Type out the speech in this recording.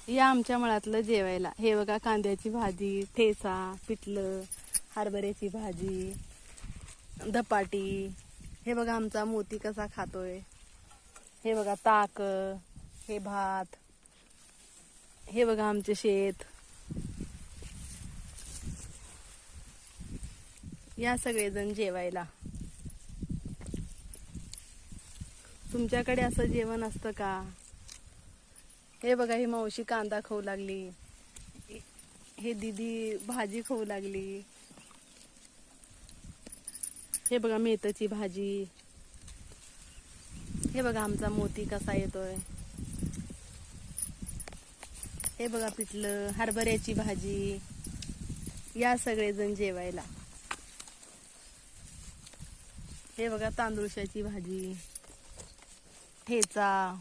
या आमच्या मळ्यातलं जेवायला. हे बघा कांद्याची भाजी, ठेचा, पिठलं, हरभऱ्याची भाजी, धपाटी. हे बघा आमचा मोती कसा खातोय. हे बघा ताक, हे भात. हे बघा आमचे शेत. या सगळेजण जेवायला. तुमच्याकडे असं जेवण असतं का? हे बघा ही मावशी कांदा खाऊ लागली. हे दीदी भाजी खाऊ लागली. हे बघा मेथीची भाजी. हे बघा आमचा मोती कसा येतोय. हे बघा पिठलं, हरभऱ्याची भाजी. या सगळेजण जेवायला. हे बघा तांदूळशाची भाजी, ठेचा.